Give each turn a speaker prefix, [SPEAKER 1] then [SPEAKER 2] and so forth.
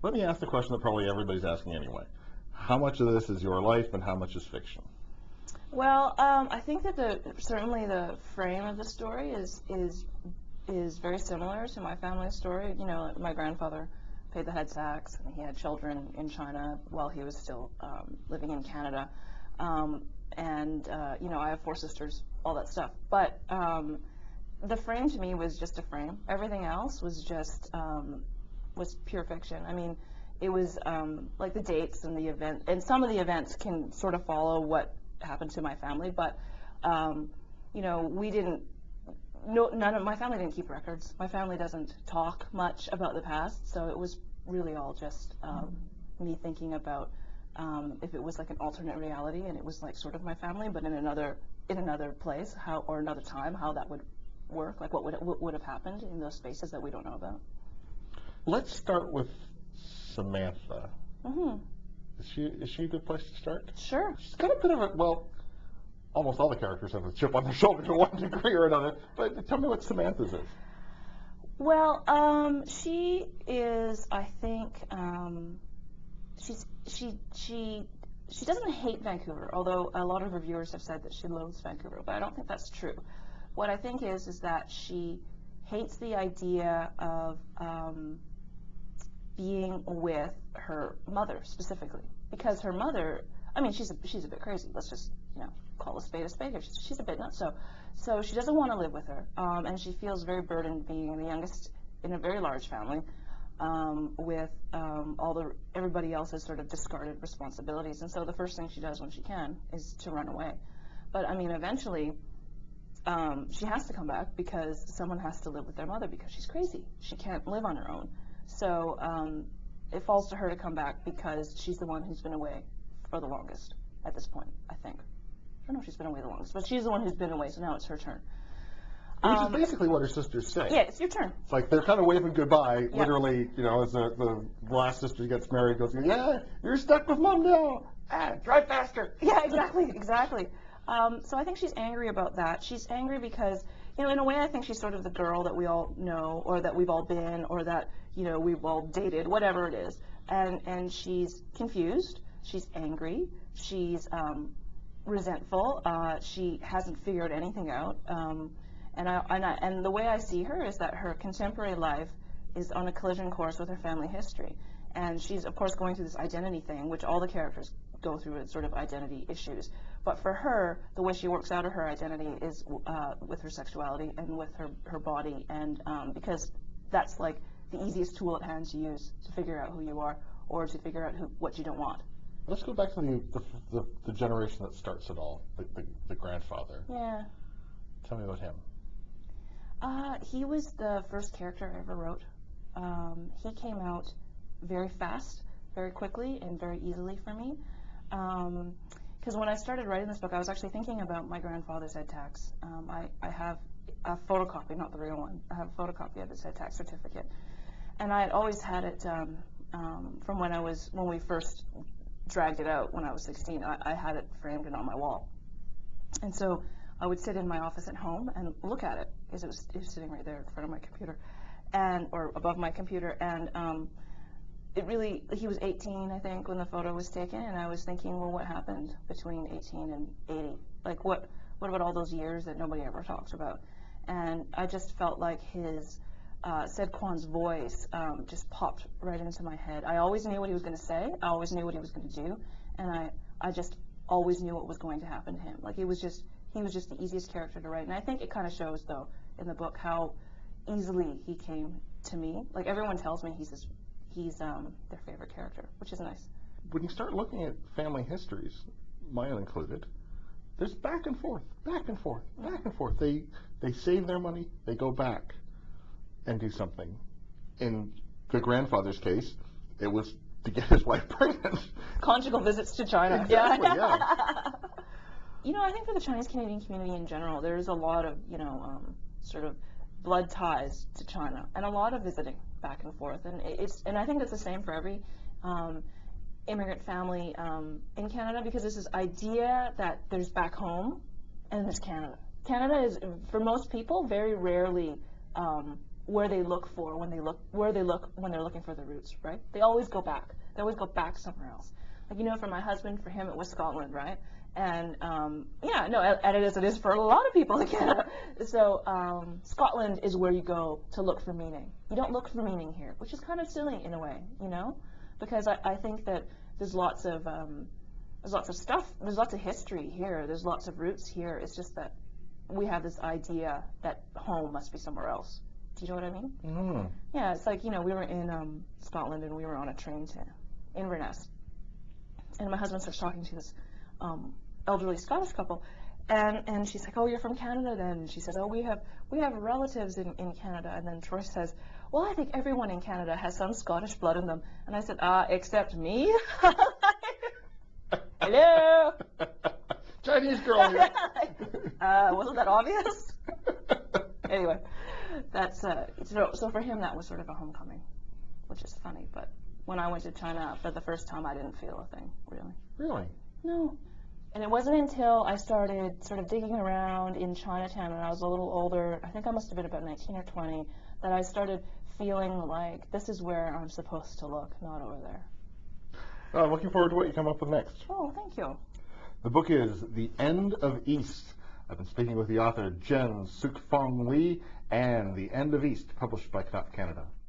[SPEAKER 1] Let me ask the question that probably everybody's asking anyway. How much of this is your life and how much is fiction?
[SPEAKER 2] Well, I think that certainly the frame of the story is very similar to my family's story. You know, my grandfather paid the head tax, and he had children in China while he was still living in Canada. You know, I have 4 sisters, all that stuff. But the frame to me was just a frame. Everything else was just was pure fiction. I mean, it was like the dates and the event, and some of the events can sort of follow what happened to my family, but you know, we didn't. None of my family didn't keep records. My family doesn't talk much about the past, so it was really all just me thinking about if it was like an alternate reality and it was like sort of my family, but in another place, or another time, how that would work, like what would have happened in those spaces that we don't know about.
[SPEAKER 1] Let's start with Samantha.
[SPEAKER 2] Mm-hmm.
[SPEAKER 1] Is she a good place to start?
[SPEAKER 2] Sure.
[SPEAKER 1] She's got a bit of a, well, almost all the characters have a chip on their shoulder to one degree or another, but tell me what Samantha's is.
[SPEAKER 2] Well, she is, I think, she doesn't hate Vancouver, although a lot of reviewers have said that she loathes Vancouver, but I don't think that's true. What I think is that she hates the idea of being with her mother specifically, because her mother, I mean, she's a bit crazy. Let's just, you know, call a spade a spade. She's a bit nuts. So she doesn't want to live with her, and she feels very burdened being the youngest in a very large family, with everybody else's sort of discarded responsibilities. And so the first thing she does when she can is to run away. But I mean, eventually, she has to come back because someone has to live with their mother because she's crazy. She can't live on her own. So it falls to her to come back because she's the one who's been away for the longest at this point, I think. I don't know if she's been away the longest, but she's the one who's been away, so now it's her turn.
[SPEAKER 1] Which is basically what her sisters say.
[SPEAKER 2] Yeah, it's your turn.
[SPEAKER 1] It's like they're kind of waving goodbye,
[SPEAKER 2] Yep.
[SPEAKER 1] Literally, you know, as the last sister gets married, goes, yeah, you're stuck with mom now. Drive faster.
[SPEAKER 2] Yeah, exactly. So I think she's angry about that. She's angry because, you know, in a way I think she's sort of the girl that we all know, or that we've all been, or that, you know, we've all dated, whatever it is. And she's confused, she's angry, she's resentful, she hasn't figured anything out. And the way I see her is that her contemporary life is on a collision course with her family history. And she's, of course, going through this identity thing, which all the characters go through as sort of identity issues. But for her, the way she works out of her identity is with her sexuality and with her body, and because that's like the easiest tool at hand to use to figure out who you are or to figure out what you don't want.
[SPEAKER 1] Let's go back to the generation that starts it all, the grandfather.
[SPEAKER 2] Yeah.
[SPEAKER 1] Tell me about him.
[SPEAKER 2] He was the first character I ever wrote. He came out very fast, very quickly, and very easily for me. Because when I started writing this book, I was actually thinking about my grandfather's head tax. I have a photocopy, not the real one. I have a photocopy of his head tax certificate, and I had always had it from when we first dragged it out when I was 16. I had it framed and on my wall, and so I would sit in my office at home and look at it because it was sitting right there in front of my computer, or above my computer, and he was 18, I think, when the photo was taken, and I was thinking, well, what happened between 18 and 80? Like, what about all those years that nobody ever talks about? And I just felt like his Said Kwan's voice just popped right into my head. I always knew what he was going to say. I always knew what he was going to do, and I just always knew what was going to happen to him. Like, he was just the easiest character to write, and I think it kind of shows, though, in the book how easily he came to me. Like, everyone tells me he's their favorite character, which is nice.
[SPEAKER 1] When you start looking at family histories, mine included, there's back and forth, back and forth, back and forth. They save their money, they go back and do something. In the grandfather's case, it was to get his wife pregnant.
[SPEAKER 2] Conjugal visits to China.
[SPEAKER 1] Exactly, yeah.
[SPEAKER 2] You know, I think for the Chinese Canadian community in general, there's a lot of, you know, sort of blood ties to China, and a lot of visiting back and forth, and I think it's the same for every immigrant family in Canada, because there's this idea that there's back home and there's Canada. Canada is, for most people, very rarely where they look for when they're looking for the roots, right? They always go back. They always go back somewhere else. Like, you know, for my husband, for him, it was Scotland, right? And yeah, no, and it is for a lot of people in Canada. So Scotland is where you go to look for meaning. You don't look for meaning here, which is kind of silly in a way, you know, because I think that there's lots of stuff, there's lots of history here, there's lots of roots here. It's just that we have this idea that home must be somewhere else. Do you know what I mean?
[SPEAKER 1] Mm.
[SPEAKER 2] Yeah, it's like, you know, we were in Scotland and we were on a train to Inverness, and my husband starts talking to this elderly Scottish couple, and she's like, "Oh, you're from Canada then?" And she says, "Oh, we have relatives in Canada." And then Troy says, "Well, I think everyone in Canada has some Scottish blood in them." And I said, except me." Hello.
[SPEAKER 1] Chinese girl here.
[SPEAKER 2] Wasn't that obvious? Anyway, that's so for him that was sort of a homecoming, which is funny. But when I went to China for the first time, I didn't feel a thing, really.
[SPEAKER 1] Really?
[SPEAKER 2] No. And it wasn't until I started sort of digging around in Chinatown and I was a little older, I think I must have been about 19 or 20, that I started feeling like this is where I'm supposed to look, not over there.
[SPEAKER 1] I'm looking forward to what you come up with next.
[SPEAKER 2] Oh, thank you.
[SPEAKER 1] The book is The End of East. I've been speaking with the author Jen Sookfong Lee, and The End of East, published by Knopf Canada.